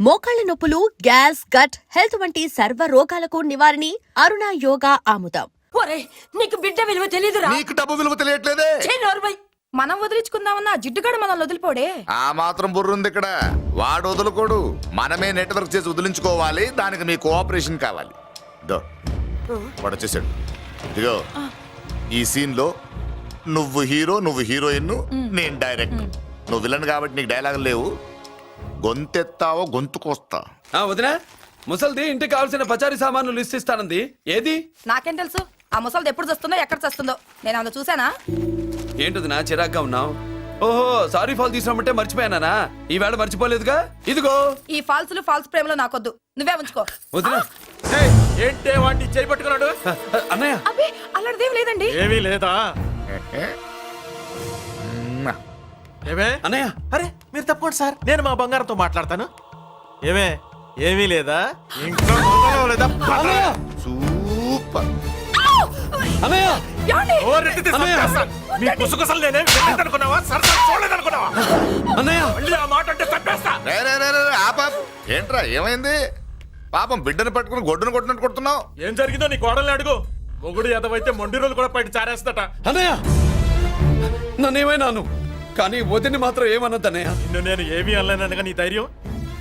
మోకాళ్ల నొప్పులు, gas, gut health వంటి సర్వ రోగాలకు నివారణి అరుణ యోగా ఆముదం. ఒరే నీకు బిడ్డ విలువ తెలీదురా. నీకు డబ్బు విలువ తెలియట్లేదే. మనం వదిలించుకుందామన్నా జిడ్డుగాడు మనల్ని వదిలిపోడే. ఆ మాత్రం బుర్రుంది ఇక్కడ. వాడు వదులుకోడు, మనమే నెట్వర్క్ చేసి వదిలించుకోవాలి. దానికి మీ కోఆపరేషన్ కావాలి. వాడు వచ్చేసాడు. ఇదిగో ఈ సీన్ లో నువ్వు హీరో, నువ్వు హీరోయిన్, నేను డైరెక్ట్. నువ్వు విలన్ కాబట్టి నీకు డైలాగ్ లేవు. గొంతెత్తావో గొంతుకొస్తా. వదినా, ముసల్ది ఇంటికి కావాల్సిన పచారీ సామాన్లు లిస్ట్ ఇస్తానంది. ఏది? నాకేం తెలుసు ఆ ముసలిది ఎప్పుడు చస్తుందో ఎక్కడ చస్తుందో. నేను అందులో చూసానా? ఏంటదినా చిరాగ్గా ఉన్నావు? ఓహో, సారీ ఫాల్ తీసుకురామంటే మర్చిపోయానా? ఈవేళ మర్చిపోలేదుగా. ఇదిగో ఈ ఫాల్స్లు ఫాల్స్ ప్రేమలో నాకొద్దు, నువ్వే ఉంచుకో. వదినా. ఏంటే వాడిని చేయి పట్టుకున్నాడు? అన్నయ్య, అబ్బే అలాంటిదేం లేదండి. ఏమీ లేదా? ఏమే అన్నయ్య, అరే మీరు తప్పకుండా సార్, నేను మా బంగారంతో మాట్లాడతాను. ఏమే ఏమీ లేదా? ఇంకా లేదా? సూపర్. అన్నయ్య, ఓ రెడ్డి తీస్తా. మీ కుసుకుసలు నేనే అనుకున్నావా? సరసా చూడలేదనుకున్నావా? అన్నయ్య, మళ్ళీ ఆ మాట అంటే తప్పేస్తా. ఏంట్రా ఏమైంది? పాపం బిడ్డను పట్టుకుని గొడ్డును కొట్టినట్టు కొడుతున్నావు. ఏం జరిగిందో నీ కోడల్ని అడుగు. మొగుడు ఎదవైతే మొండి రోజులు కూడా బయట చారేస్తట. అన్నయ్య, నన్నేమైనాను కానీ వదిని మాత్రం ఏమన్నదన్నయ్య. నిన్ను నేను ఏమీ అనలేనగా నీ ధైర్యం.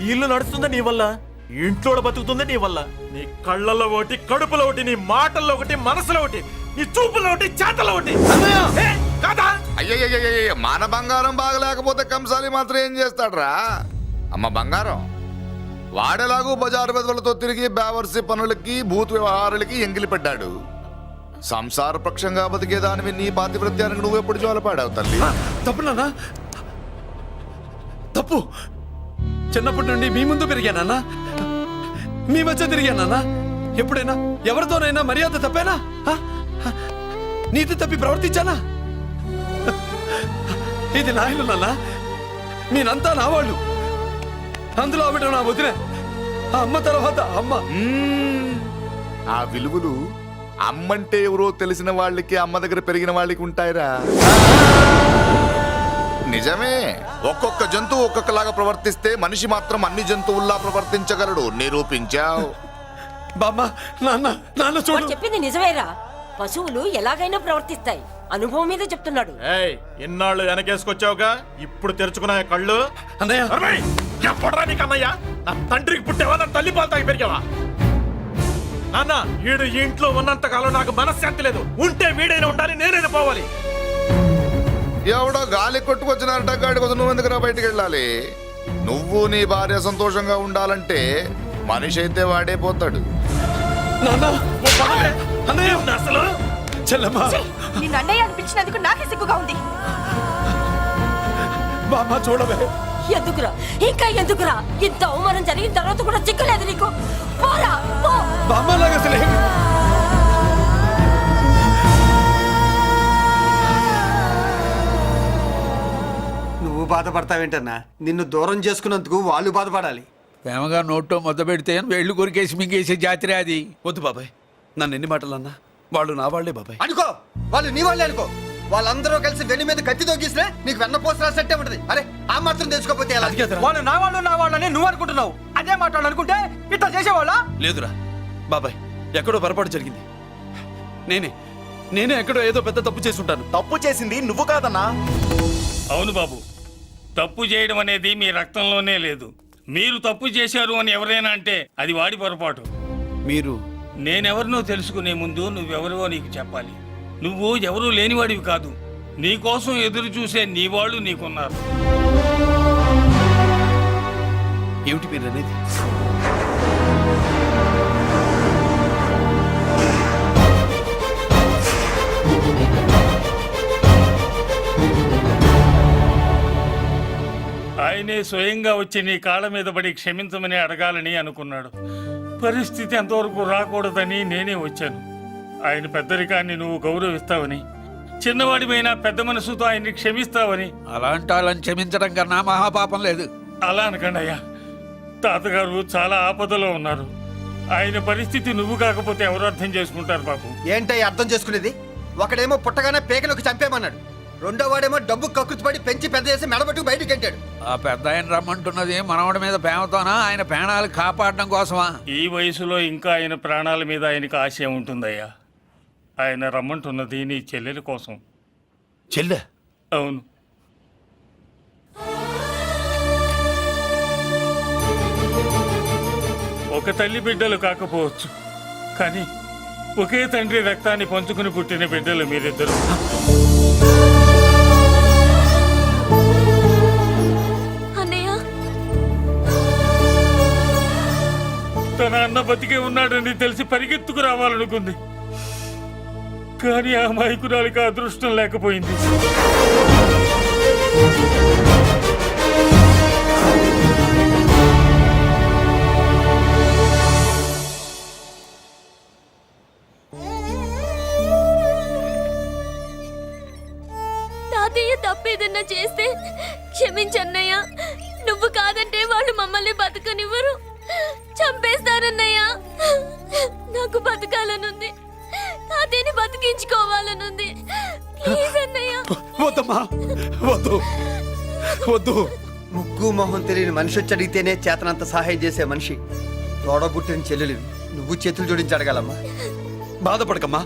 ఈ ఇల్లు నడుస్తుందా నీ వల్ల, ఇంట్లో బతుకుతుందా నీ వల్ల. నీ కళ్ళల్లో ఒకటి, కడుపులో ఒకటి, నీ మాటల్లో ఒకటి, మనసులో ఒకటి, నీ చూపులో ఒకటి, చేతల్లో ఒకటి. కాదా? అయ్యయ్య, మన బంగారం బాగలేకపోతే కంసాలి మాత్రం ఏం చేస్తాడ్రా? అమ్మ బంగారం వాడేలాగూ బజారు బెదవులతో తిరిగి బేవర్సి పనులకి, భూత వ్యవహారాలకి ఎంగిలి పెట్టాడు. సంసార పక్షంగా బతికేదానివి నీ పాతివృత్యానికి నువ్వెప్పుడు జోలపాడావు తల్లి? తప్పు నాన్న, తప్పు. చిన్నప్పటి నుండి మీ ముందు పెరిగానన్నా, మీ మధ్య తిరిగానన్నా. ఎప్పుడైనా ఎవరితోనైనా మర్యాద తప్పేనా? నీతి తప్పి ప్రవర్తించానా? ఇది నా ఇల్లు నాన్న, మీరంతా నా వాళ్ళు. అందులో ఆవిడ నా వదిలే, ఆ అమ్మ తర్వాత అమ్మ. ఆ విలువలు అమ్మంటే ఎవరో తెలిసిన వాళ్ళకి, అమ్మ దగ్గర పెరిగిన వాళ్ళకి ఉంటాయిరా. నిజమే, ఒక్కొక్క జంతువు ఒక్కొక్కలాగా ప్రవర్తిస్తే మనిషి మాత్రం అన్ని జంతువుల్లా ప్రవర్తించగలడు. నిరూపించావు. బామ్మ, నాన్న, నాన్న చూడు. చెప్పింది నిజమేరా. పశువులు ఎలాగైనా ప్రవర్తిస్తాయి. అనుభవం మీద చెప్తున్నాడు. ఎన్నాళ్ళు వెనకేసుకొచ్చావుగా, ఇప్పుడు తెరుచుకున్నా కళ్ళు. అన్నయ్య, ఎప్పుడరా నీకు అన్నయ్య? నా తండ్రికి పుట్టేవా? నా తల్లి పాలు తాగి పెరిగావా? నాన్న, వీడు ఈ ఇంట్లో ఉన్నంత కాలం నాకు మనశ్శాంతి లేదు. ఉంటే వీడైనా ఉండాలి, నేనైనా పోవాలి. ఎవడో గాలి కొట్టుకొచ్చినారట, గాడి కోసం నువ్వు ఎందుకురా బయటికి వెళ్ళాలి? నువ్వు నీ భార్య సంతోషంగా ఉండాలంటే మనిషి అయితే వాడే పోతాడు. అసలు చెల్లమ్మ, నిన్ను అన్నయ్య అనిపించినందుకు నాకే సిగ్గుగా ఉంది. బామ్మ చూడవే. ఎందుకురా, ఇంకా ఎందుకురా? ఇంత అవమానం జరిగిన తర్వాత కూడా చిక్కలేదు నీకు? పోరా, పో. బామ్మ లాగా అసలు నువ్వు బాధపడతావేంటన్నా? నిన్ను దూరం చేసుకున్నందుకు వాళ్ళు బాధపడాలి. ప్రేమగా నోట్లో మొద్ద పెడితే వేళ్ళు కొరికేసి మింగేసే జాతర అది. వద్దు బాబాయ్, నన్ను ఎన్ని మాటలన్నా వాళ్ళు నా వాళ్లే బాబాయ్. అనుకో, వాళ్ళు నీ వాళ్ళే అనుకో. వాళ్ళందరూ కలిసి వెన్ను మీద కత్తి తోగిస్తే నీకు వెన్నపోస రాసినట్టే ఉంటది. అరే ఆ మాత్రం తెలుసుకోకపోతే ఎలా? వాళ్ళు నా వాళ్ళని నువ్వు అనుకుంటున్నావు. అదే మాట్లాడు అనుకుంటే ఇట్లా చేసేవాళ్ళ. లేదురా బాబాయ్, ఎక్కడో పొరపాటు జరిగింది. నేనే ఎక్కడో ఏదో పెద్ద తప్పు చేసి ఉంటాను. తప్పు చేసింది నువ్వు కాదన్నా. అవును బాబు, తప్పు చేయడం అనేది మీ రక్తంలోనే లేదు. మీరు తప్పు చేశారు అని ఎవరైనా అంటే అది వాడి పొరపాటు. మీరు నేనెవరినో తెలుసుకునే ముందు నువ్వెవరివో నీకు చెప్పాలి. నువ్వు ఎవరూ లేనివాడివి కాదు. నీకోసం ఎదురు చూసే నీ వాళ్ళు నీకున్నారు. ఏమిటి మీరు అనేది? ఆయనే స్వయంగా వచ్చి నీ కాళ్ళ మీద పడి క్షమించమని అడగాలని అనుకున్నాడు. పరిస్థితి అంతవరకు రాకూడదని నేనే వచ్చాను. ఆయన పెద్దరికాన్ని నువ్వు గౌరవిస్తావని, చిన్నవాడిపైన పెద్ద మనసుతో ఆయన్ని క్షమిస్తావని. అలాంటి వాళ్ళని క్షమించడం కన్నా మహాపాపం లేదు. అలా అనకండి అయ్యా. తాతగారు చాలా ఆపదలో ఉన్నారు. ఆయన పరిస్థితి నువ్వు కాకపోతే ఎవరు అర్థం చేసుకుంటారు బాబు? ఏంటో అర్థం చేసుకునేది? ఒకడేమో పుట్టగానే పేకలోకి చంపేమన్నాడు, రెండో వాడేమో డబ్బు కక్కుతుపడి పెంచి పెద్ద చేసి మెడబట్టుకు బయటకు గంటాడు. ఆ పెద్ద ఆయన రమ్మంటున్నది మనవడి మీద ప్రేమతోనా ఆయన ప్రాణాలు కాపాడడం కోసమా? ఈ వయసులో ఇంకా ఆయన ప్రాణాల మీద ఆయనకు ఆశ ఉంటుందయ్యా. ఆయన రమ్మంటున్నది నీ చెల్లెల కోసం. చెల్లె? అవును. ఒక తల్లి బిడ్డలు కాకపోవచ్చు, కానీ ఒకే తండ్రి రక్తాన్ని పంచుకుని పుట్టిన బిడ్డలు మీరిద్దరు. అన్నయ్య, తన అన్న బతికే ఉన్నాడని తెలిసి పరిగెత్తుకు రావాలనుకుంది, కానీ ఆ మైకురాలికి అదృష్టం లేకపోయింది. తాతయ్య తప్పేదన్నా చేస్తే క్షమించన్నయ్య. నువ్వు కాదంటే వాళ్ళు మమ్మల్ని బతకనివ్వరు, చంపేస్తారన్నయ్య. నాకు బతకాలనుంది, తాతయ్యని బతికించుకోవాలనుంది. ప్లీజ్ అన్నయ్య. వద్దమ్మా, వద్దు వద్దు. ముగ్గు మొహం తెలియని మనిషి వచ్చి అడిగితేనే చేతనంత సహాయం చేసే మనిషి. తోడబుట్టిన చెల్లెలు నువ్వు చేతులు జోడించి అడగాలమ్మా. బాధపడకమ్మా,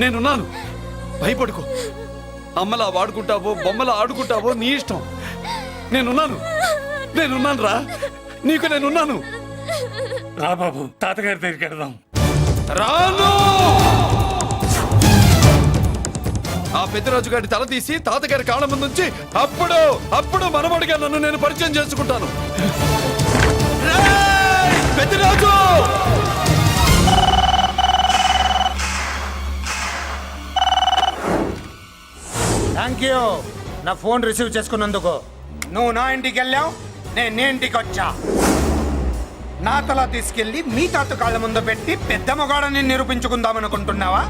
నేనున్నాను. భయపడుకో. అమ్మలా వాడుకుంటావో బొమ్మలా ఆడుకుంటావో నీ ఇష్టం. నేనున్నాను రా, నీకు నేనున్నాను. రా బాబు, తాతగారి దగ్గరికి వెళ్దాం. రాను. ఆ పెద్దరాజు గారి తల తీసి తాతగారి కాళ్ళ ముందుంచి అప్పుడు మనవడిగా నన్ను నేను పరిచయం చేసుకుంటాను. రేయ్, పెద్దరాజు! థ్యాంక్ యూ నా ఫోన్ రిసీవ్ చేసుకున్నందుకు. నువ్వు నా ఇంటికి వెళ్ళావు, నేను నీ ఇంటికి వచ్చా. నా తల తీసుకెళ్లి మీ తాత కాళ్ళ ముందు పెట్టి పెద్ద మొగాడని నిరూపించుకుందామనుకుంటున్నావా?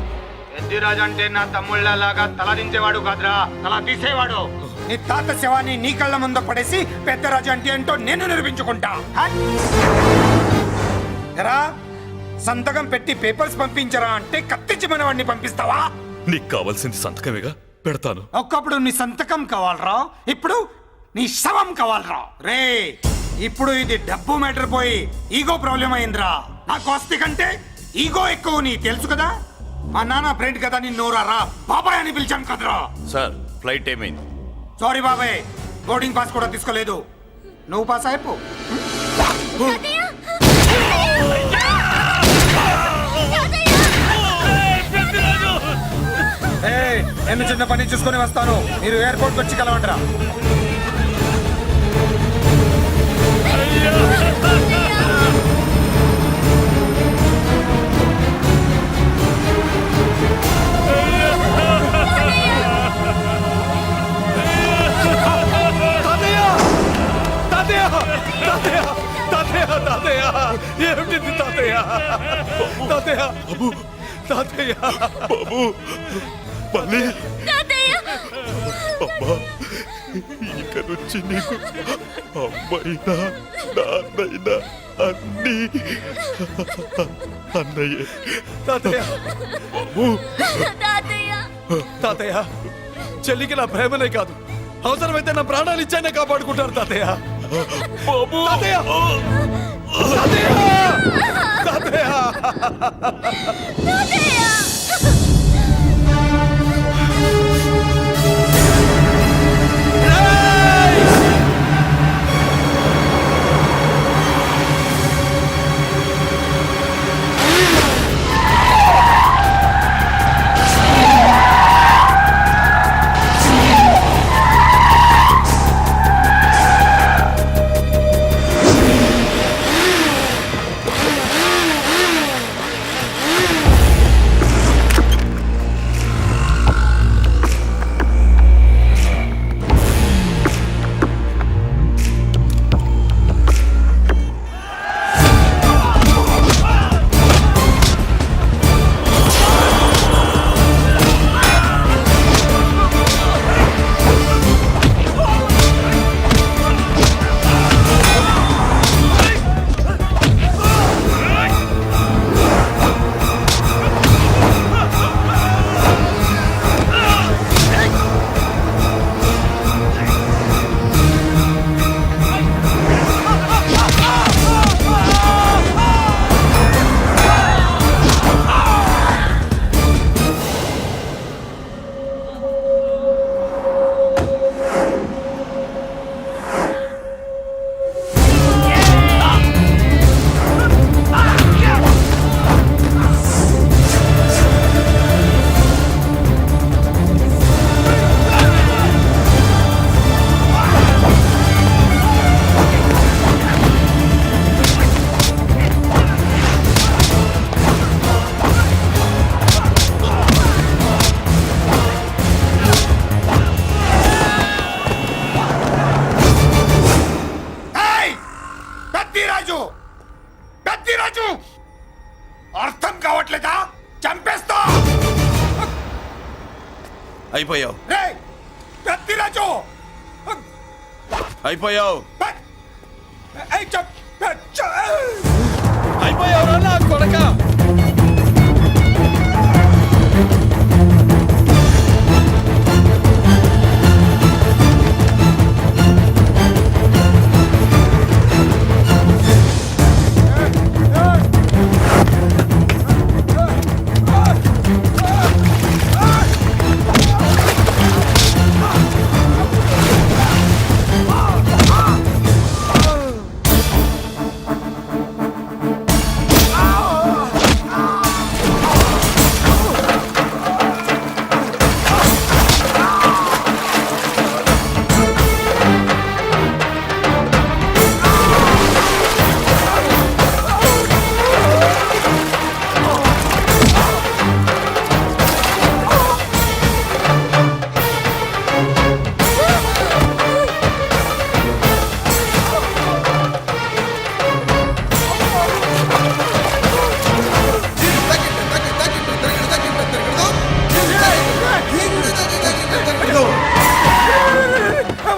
పెద్దిరాజు అంటే నా తమ్ముళ్ళలాగా తల దించేవాడు కాదురా, తల తీసేవాడు. నీ తాత శవాన్ని నీ కళ్ళ ముందు పడేసి పెద్దరాజు అంటే ఏంటో నేను నిరూపించుకుంటా. ఎరా, సంతకం పెట్టి పేపర్స్ పంపించరా అంటే కత్తించి మనవాడిని పంపిస్తావా? నీకు కావాల్సింది సంతకమేగా, పెడతాను. ఒక్కప్పుడు నీ సంతకం కావాలరా, ఇప్పుడు నీ శవం కావాలరా. రే, ఇప్పుడు ఇది డబ్బు మ్యాటర్ పోయి ఈగో ప్రాబ్లం అయిందిరా. నాకు ఆస్తి కంటే ఈగో ఎక్కువ, నీ తెలుసు కదా. మా నాన్న ఫ్రెండ్ కదా, నిన్ను రా బాబాయ్ అని పిలిచాను కదరా. సార్, ఫ్లైట్ ఏమైంది? సారీ బాబాయ్, బోర్డింగ్ పాస్ కూడా తీసుకోలేదు. నువ్వు పాస్ అయిపో. నేను చిన్న పని చూసుకొని వస్తాను, మీరు ఎయిర్పోర్ట్కి వచ్చి కలవండిరా. ఏమిటి తాతయ్య? తాతయ్య బాబు, తాతయ్య బాబు, పల్లి అమ్మా, ఇక నుంచి నీకు అమ్మైనా నాన్నైనా అన్నీ అన్నయ్యే. తాతయ్య బాబు, తాతయ్య చెల్లికి నా ప్రేమనే కాదు, అవసరమైతే నా ప్రాణాలు ఇచ్చానే కాపాడుకుంటారు తాతయ్య. బాబు, తాతయ్య తాతయ్య తాతయ్య. పెద్దిరాజు పెద్దిరాజు అర్థం కావట్లేదా? చంపేస్తా. అయిపోయావు రే పెద్దిరాజు అయిపోయావు పె- ఏయ్, అయిపోయావు నా కొడక.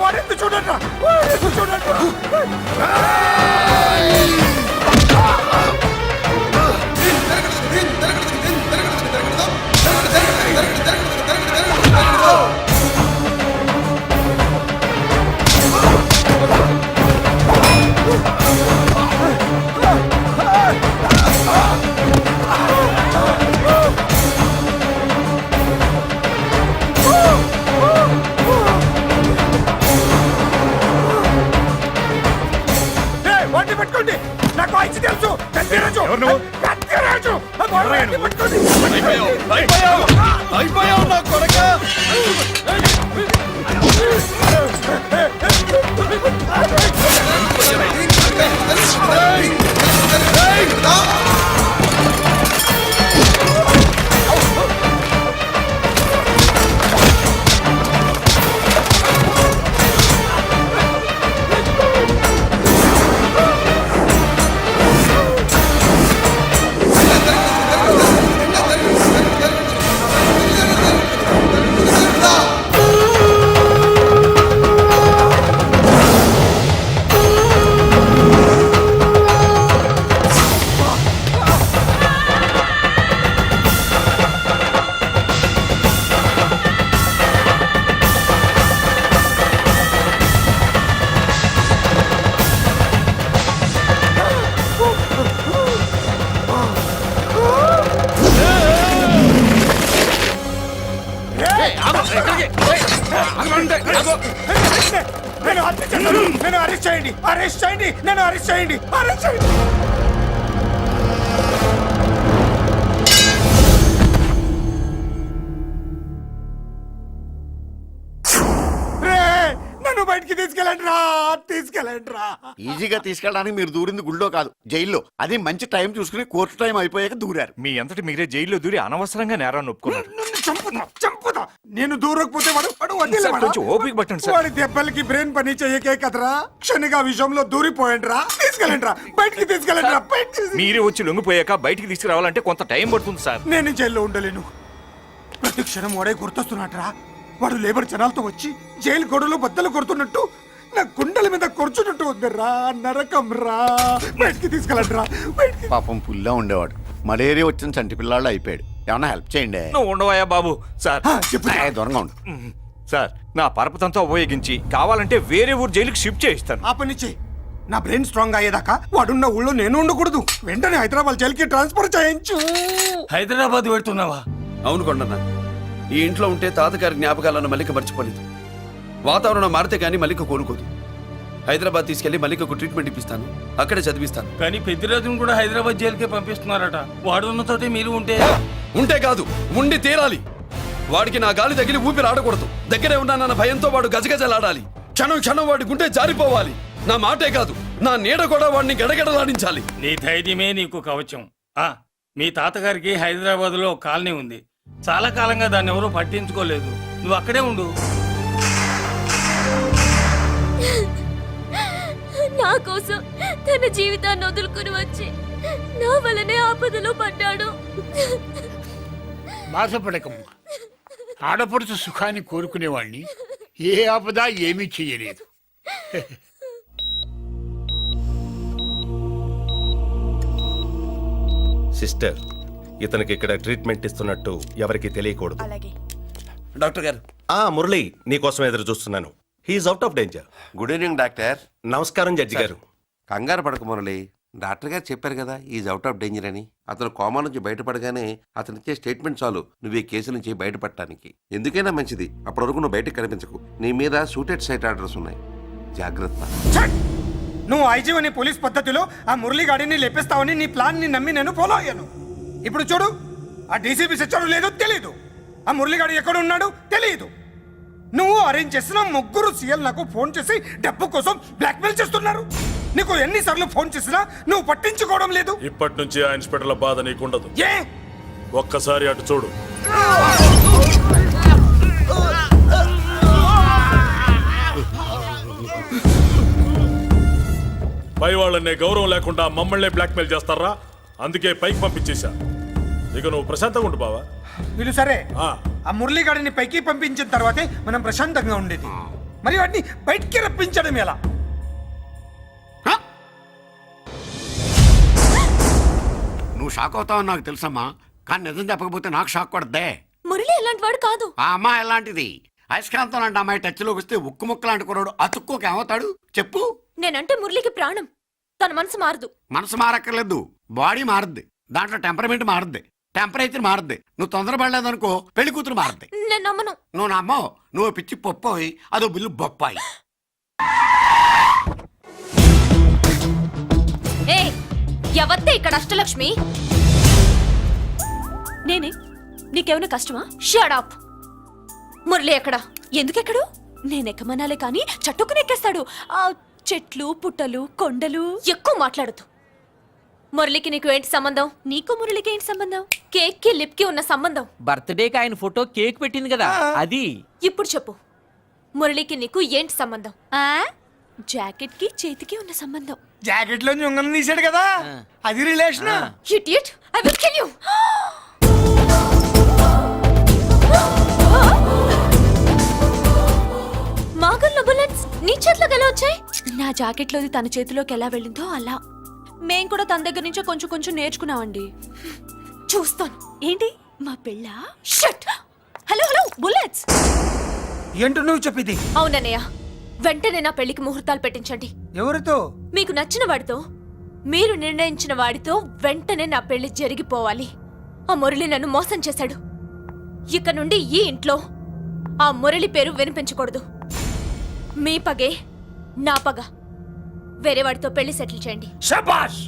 వాడెందుకు చూడండి చూడండి. వండి పెట్టుకోండి. నాకు వాయిస్ తెలుసు. పెద్దిరాజు పెద్దిరాజు వండి పెట్టుకోండి. అయిపోయావు నా కొడక. నేను హత్య చేశాను. నేను అరెస్ట్ చేయండి. అరెస్ట్ చేయండి. నేను అరెస్ట్ చేయండి. అరెస్ట్ చేయండి. నన్ను బయటికి తీసుకెళ్ళండి రా. తీసుకెళ్ళండి రా. ఈజీగా తీసుకెళ్ళడానికి మీరు దూరింది గుళ్ళో కాదు, జైల్లో. అది మంచి టైం చూసుకుని కోర్టు టైం అయిపోయాక దూరారు. మీ అంతటి మీరే జైల్లో దూరి అనవసరంగా నేరాన్ని ఒప్పుకున్నారు. నన్ను చంపుతా. నేను దూరకపోతే వాడు వదిలేవాడా? కొంచెం ఓపిక పట్టండి సార్. వాడి దెబ్బలకి బ్రెయిన్ పని చేయకే కదరా. క్షణిగా విషయంలో దూరిపోయండి రా. తీసుకెళ్ళండి రా. బయటికి తీసుకెళ్ళండి రా. మీరే వచ్చి లొంగిపోయాక బయటికి తీసుకురావాలంటే కొంత టైం పడుతుంది సార్. నేను జైల్లో ఉండలేను. ప్రతి క్షణం వాడే గుర్తొస్తున్నట్రా. వాడు లేబర్ జనాలతో వచ్చి జైలు గొడవలో బద్దలు కొడుతున్నట్టు నా గుండెల మీద కొడుచున్నట్టు ఉందిరా. నరకం రా. బయటికి తీసుకెళ్ళండి రా. బయటికి. పాపం పుల్లా ఉండేవాడు. మలేరియా వచ్చిన చంటి పిల్లాళ్ళు అయిపోయాడు. ఏమన్నా హెల్ప్ చేయండి. నువ్వు ఉండవయ్యా బాబు. సార్ చెప్పు. దూరంగా ఉండు. సార్ నా పరపతంతో ఉపయోగించి కావాలంటే వేరే ఊరు జైలుకి షిఫ్ట్ చేయిస్తాను. ఆ పని చెయ్యి. నా బ్రెయిన్ స్ట్రాంగ్ అయ్యేదాకా వాడున్న ఊళ్ళో నేను ఉండకూడదు. వెంటనే హైదరాబాద్ జైలుకి ట్రాన్స్ఫర్ చేయించు. హైదరాబాద్ పెడుతున్నావా? అవును కొండన్న, ఈ ఇంట్లో ఉంటే తాతగారి జ్ఞాపకాలను మల్లిక మర్చిపోలేదు. వాతావరణం మారితే గానీ మల్లిక కోరుకోదు. హైదరాబాద్ తీసుకెళ్లి మల్లికకు ట్రీట్మెంట్ ఇప్పిస్తాను. అక్కడే చదివిస్తాను. కానీ పెద్దిరాజును కూడా హైదరాబాద్ జైలుకే పంపిస్తున్నారట. వాడున్న తోటే మీరు ఉంటే కాదు, ఉండి తీరాలి. వాడికి నా గాలి తగిలి ఊపిరి ఆడకూడదు. దగ్గరే ఉన్నానన్న భయంతో వాడు గజగజలాడాలి. క్షణం క్షణం వాడి గుండె జారిపోవాలి. నా మాటే కాదు, నా నీడ కూడా వాడిని గడగడలాడించాలి. నీ ధైర్యమే నీకు కవచం. మీ తాతగారికి హైదరాబాద్ లో కాలనీ ఉంది. చాలా కాలంగా దాన్ని ఎవరూ పట్టించుకోలేదు. నువ్వు అక్కడే ఉండు. నా కోసం తన జీవితాన్ని వదులుకుని వచ్చి నా వల్లనే ఆపదలో పడ్డాడు. బాధపడకమ్మా. ఆడపడుచు సుఖాన్ని కోరుకునేవాణ్ణి ఏ ఆపద ఏమీ చెయ్యలేదు. సిస్టర్, ఇతనికి ఇక్కడ ట్రీట్మెంట్ ఇస్తున్నట్టు ఎవరికి తెలియకూడదు. డాక్టర్ గారు, మురళి, నీకోసం ఎదురు చూస్తున్నాను. He is out of danger. Good evening doctor. నమస్కారం జడ్జి గారు. కంగారు పడక మురళి, డాక్టర్ గారు చెప్పారు కదా ఈజ్ అవుట్ ఆఫ్ డేంజర్ అని. అతను కోమా నుంచి బయటపడగానే అతను ఇచ్చే స్టేట్మెంట్ చాలు నువ్వు ఈ కేసు నుంచి బయటపడటానికి. ఎందుకైనా మంచిది, అప్పటి వరకు నువ్వు బయటకు కనిపించకు. నీ మీద షూటెడ్ సైట్ ఆర్డర్స్ ఉన్నాయి, జాగ్రత్త. ఛట్! నువ్వు ఐజీవని పోలీస్ పద్ధతిలో ఆ మురళీగాడిని లేపిస్తావని నీ ప్లాన్ ని నమ్మి నేను ఫాలో అయ్యాను. ఇప్పుడు చూడు, ఆ డీసీపీ సచ్చాడు లేదో తెలియదు, ఆ మురళీగాడు ఎక్కడ ఉన్నాడు తెలియదు. నువ్వు అరేంజ్ చేసిన ముగ్గురు సీఎల్ నాకు ఫోన్ చేసి డబ్బు కోసం బ్లాక్మెయిల్ చేస్తున్నారు. నీకు ఎన్నిసార్లు ఫోన్ చేసినా నువ్వు పట్టించుకోవడం లేదు. ఇప్పటి నుంచి ఆ ఇన్స్పెక్టర్ల బాధ నీకుండదు. ఏ ఒక్కసారి అటు చూడు. పై వాళ్ళనే గౌరవం లేకుండా మమ్మల్ని బ్లాక్మెయిల్ చేస్తారా? అందుకే పైకి పంపించేశా. ఇక నువ్వు ప్రశాంతంగా ఉండు బావా. వీళ్ళు సరే, ఆ. ఆ మురళీగాడిని పైకి పంపించిన తర్వాతే మనం ప్రశాంతంగా ఉండేది. మరి వాటిని బయటికి రప్పించడం ఎలా? నువ్వు షాక్ అవుతావని నాకు తెలుసమ్మా, కానీ నిజం చెప్పకపోతే నాకు షాక్ కొడద్దే. మురళి ఎలాంటి వాడు కాదు. ఆ అమ్మాయి ఎలాంటిది? అయస్కాంతం లాంటి అమ్మాయి టచ్లోకి వస్తే ఉక్కు ముక్క లాంటి కుర్రాడు అతుక్కోక ఏమవుతాడు చెప్పు? నేనంటే మురళికి ప్రాణం. తన మనసు మారదు. మనసు మారక్కర్లేదు, బాడీ మారుద్ది. దాంట్లో టెంపరమెంట్ మారుద్ది, టెంపరేచర్ మారుద్ది. నువ్వు తొందరపడలేదనుకో పెళ్లి కూతురు మారుద్ది. నేను నమ్మను. నువ్వు నమ్మో, నువ్వు పిచ్చి పొప్పోయి అదో బిల్లు బొప్పాయి. ఏ ఎవత్తే ఇక్కడ అష్టలక్ష్మి? నేనే. నీకేమైనా కష్టమా? Shut up. మురళి ఎక్కడ? ఎందుకెక్కడు? నేనెక్కమనాలే కానీ చట్టుకుని ఎక్కేస్తాడు. ఆ చెట్లు పుట్టలు కొండలు. ఎక్కువ మాట్లాడదు. మురళికి నీకు ఏంటి సంబంధం? నీకు మురళికి ఏంటి సంబంధం? కేక్ కి లిప్ కి ఉన్న సంబంధం. బర్త్డేకి ఆయన ఫోటో కేక్ పెట్టింది కదా అది. ఇప్పుడు చెప్పు, మురళికి నీకు ఏంటి సంబంధం? జాకెట్ కి చేతికి ఉన్న సంబంధం. జాకెట్ లో ఉంగరం తీసాడు కదా, అది relation. Idiot, I will kill you. మాగల్లో బుల్లెట్స్ నీ చేతిలోకి ఎలా వచ్చాయి? నా జాకెట్ లోది తన చేతిలోకి ఎలా వెళ్ళిందో అలా. మేం కూడా తన దగ్గర నుంచి కొంచెం కొంచెం నేర్చుకున్నామండి. చూస్తాను. ఏంటి మా పెళ్ళ? షట్. Hello hello, bullets. ఏంటో నువ్వు చెప్పేది? అవునన్నయ్య, వెంటనే నా పెళ్లికి ముహూర్తాలు పెట్టించండి. ఎవరితో? మీకు నచ్చిన వాడితో, మీరు నిర్ణయించిన వాడితో వెంటనే నా పెళ్లి జరిగిపోవాలి. ఆ మురళి నన్ను మోసం చేశాడు. ఇక నుండి ఈ ఇంట్లో ఆ మురళి పేరు వినిపించకూడదు. మీ పగే నా పగ. వేరే వాడితో పెళ్లి సెటిల్ చేయండి. శబాష్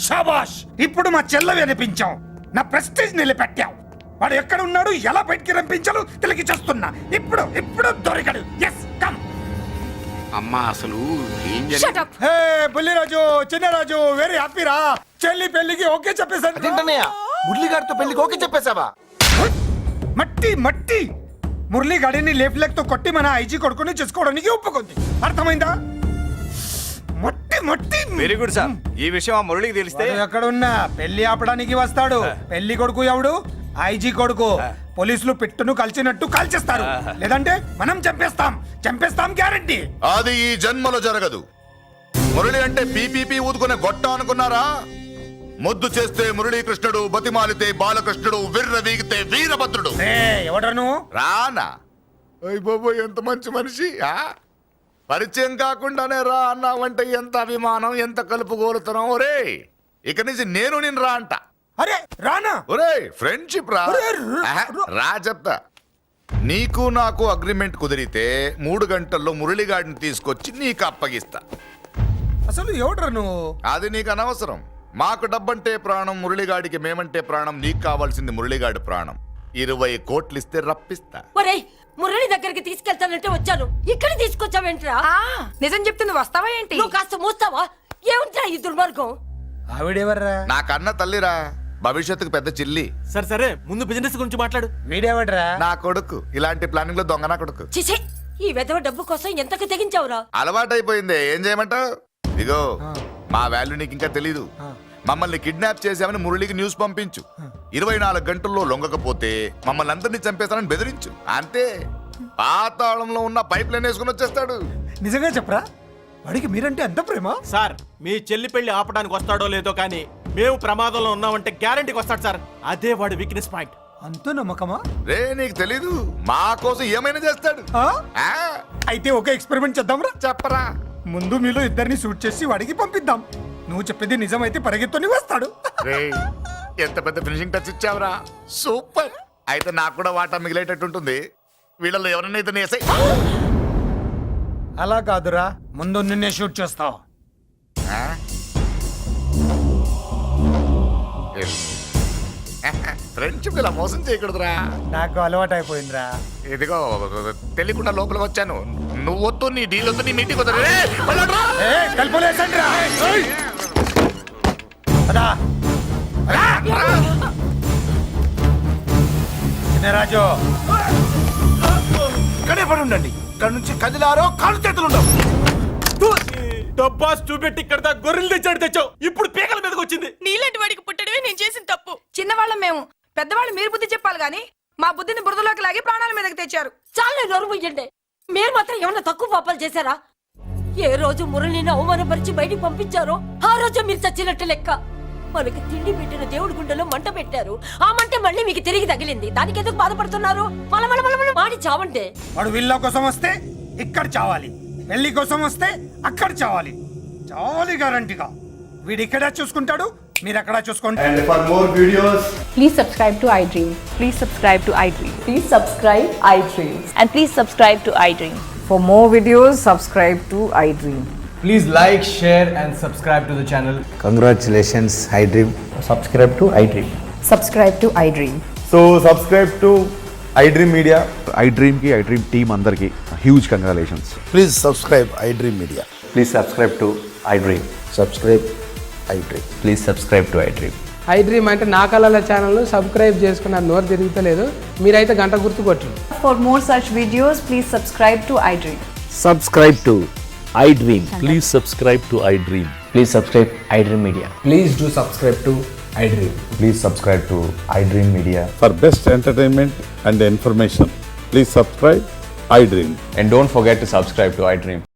శబాష్, ఇప్పుడు మా చెల్ల వినిపించావు, నా ప్రెస్టేజ్ నిలబెట్టావు. వాడు ఎక్కడ ఉన్నాడు, ఎలా బయటికి రంపించాలో తెలికి చేస్తున్నా. ఇప్పుడు ఇప్పుడు దొరికాడు. Yes come. అమ్మా అసలు ఏం Shut up. Hey Bulliraju, Chinnaraju, very happy రా. చెల్లి పెళ్లికి ఓకే చెప్పేశాను. మురళీగారితో పెళ్లికి ఓకే చెప్పేశావా? మట్టి మట్టి. మురళీగాడిని లేఫ్ లెగ్ తో కొట్టి మన ఐజీ కొడుకుని చేసుకోవడానికి ఒప్పుకుంది. అర్థమైందా? మట్టి మట్టి. Very good sir. ఈ విషయం ఆ మురళికి తెలిస్తే వాడు ఎక్కడున్నా పెళ్లి ఆపడానికి వస్తాడు. పెళ్లి కొడుకు ఎవడు? ఐజీ కొడుకు. పోలీసులు పిట్టును కలిసినట్టు కాల్చేస్తారు, లేదంటే మనం చంపేస్తాం. చంపేస్తాం గ్యారంటీ. అది ఈ జన్మలో జరగదు. మురళి అంటే పీపీపీ ఊదుకునే గొట్ట అనుకున్నారా? ముద్దు చేస్తే మురళీకృష్ణుడు, బతిమాలితే బాలకృష్ణుడు, విర్ర వీగితే వీరభద్రుడు. ఎవడను? రానా? అయ్య బాబోయ్, ఎంత మంచి మనిషి. పరిచయం కాకుండానే రా అన్నావంటే ఎంత అభిమానం, ఎంత కలుపుగోలుతున్నాం. ఒరే, ఇక నుంచి నేను రా అంట. అరే రానా? ఒరే, ఫ్రెండ్షిప్ రా. ఒరే, రా చెప్తా. నీకు నాకు అగ్రిమెంట్ కుదిరితే 3 గంటల్లో మురళిగాడిని తీసుకొచ్చి నీకు అప్పగిస్తా. అసలు ఎవడరా నువ్వు? అది నీకు అనవసరం. మాకు డబ్బంటే ప్రాణం, మురళిగాడికి మేమంటే ప్రాణం. నీకు కావాల్సింది మురళిగాడి ప్రాణం. 20 కోట్లు ఇస్తే రప్పిస్తా. ఒరే, మురళి దగ్గరికి తీసుకెళ్తానంటే వచ్చాను. ఇక్కడ తీసుకొచ్చావేంట్రా? నిజం చెప్తే నువ్వు వస్తావా ఏంటి? నువ్వు కాస్త మూస్తావా? ఏమిట్రా ఈ దుర్మార్గం? ఆవిడెవర్రా? నా కన్న తల్లిరా, భవిష్యత్తుకు పెద్ద చిల్లి. సరే సరే, ముందు బిజినెస్ గురించి మాట్లాడు. వీడెవడ్రా? నా కొడుకు. ఇలాంటి ప్లానింగ్ లో దొంగ నా కొడుకు. చిసే, ఈ వెధవ డబ్బు కోసం ఎంతకు తెగించావురా? అలవాటైపోయింది, ఏం చేయమంటావు? ఇదిగో మా వాల్యూ నీకు ఇంకా తెలీదు. మమ్మల్ని కిడ్నాప్ చేశామని మురళికి న్యూస్ పంపించు. 24 గంటల్లో లొంగకపోతే మమ్మల్ని అందరినీ చంపేస్తానని బెదిరించు. అంతే, పాతాళంలో ఉన్న పైప్ లైన్ వేసుకుని వచ్చేస్తాడు. నిజంగా చెప్పరా? వాడికి మీరంటే ఎంత ప్రేమ? సార్ మీ చెల్లి పెళ్లి ఆపడానికి వస్తాడో లేదో కానీ మేము ప్రమాదంలో ఉన్నామంటే గ్యారంటీకి వస్తాడు సార్. అదే వాడి వీక్నెస్ పాయింట్. అంత నమ్మకమా? రే నీకు తెలీదు, మా కోసం ఏమైనా చేస్తాడు. ఆ? ఆ, అయితే ఒక ఎక్స్పెరిమెంట్ చేద్దాంరా. చెప్పరా. ముందు మీలో ఇద్దరిని షూట్ చేసి వాడికి పంపిద్దాం. నువ్వు చెప్పేది నిజమైతే పరిగెత్తుని వస్తాడు. రే ఎంత పెద్ద ఫినిషింగ్ టచ్ ఇచ్చావురా, సూపర్. అయితే నాకు కూడా వాటా మిగిలేటట్టు ఉంటుంది. వీళ్ళలో ఎవరైనా ఇతను వేసాయి. అలా కాదురా, ముందు నిన్నే షూట్ చేస్తావు. ఫ్రెండ్షిప్ ఇలా మోసం చేయకూడదురా. నాకు అలవాటు అయిపోయిందిరా. ఇదిగో తెలియకుండా లోపలికి వచ్చాను. నువ్వు వద్దు, నీ డీల్ వద్దు, నీ మీటింగ్ వద్దు. కలిపలేసండిరా. రాజు ఇక్కడే పడి ఉండండి. ఇక్కడ నుంచి కదిలారో కాళ్ళు చేతులు ఉండవు. డబ్బాస్ చూపెట్టి ఇక్కడ దాకా గొర్రెలు తెచ్చావు. ఇప్పుడు పీకల మీదకి వచ్చింది. నీలాంటి వాడికి పుట్టడమే నేను చేసిన తప్పు. చిన్నవాళ్ళం మేము, పెద్దవాళ్ళు మీరు బుద్ధి చెప్పాలి గాని మా బుద్ధిని బురదలోకి లాగి ప్రాణాల మీదకి తెచ్చారు. చాలా నోరు ముయ్యండి. మీరు మాత్రం ఏమన్నా తక్కువ పాపాలు చేశారా? ఏ రోజు మురళిని అవమానపరిచి బయటికి పంపించారో ఆ రోజు మీరు చచ్చినట్టు లెక్క. మనకి తిండి పెట్టిన దేవుడి గుండెలో మంట పెట్టారు. ఆ మంట మళ్ళీ మీకు తిరిగి తగిలింది. దానికి ఎందుకు బాధపడుతున్నారు? మాడి చావంటే. వాడు విల్లా కోసం వస్తే ఇక్కడ చావాలి, పెళ్లి కోసం వస్తే అక్కడ చావాలి. చావాలి గ్యారంటీగా. వీడు ఇక్కడ చూసుకుంటాడు, మీరు అక్కడ చూసుకోండి. Please subscribe to iDream. Please subscribe to iDream. Please subscribe iDream. And please subscribe to iDream. For more videos, subscribe to iDream. Please like, share and subscribe to the channel. Congratulations iDream. Subscribe to iDream. Subscribe to iDream. So subscribe to iDream Media. iDream కి iDream team అందరికి huge congratulations. Please subscribe iDream media. Please subscribe to iDream. Subscribe iDream. Please subscribe to iDream. iDream అంటే నా కళల channel subscribe చేసుకున్న నోరు తిరుగుతలేదు. మీరైతే గంట గుర్తు కొట్టండి. For more such videos, please subscribe to iDream. Subscribe to iDream. Please subscribe to iDream. Please subscribe iDream Media. Please do subscribe to iDream. Please subscribe to iDream media for best entertainment and information. Please subscribe iDream. And don't forget to subscribe to iDream.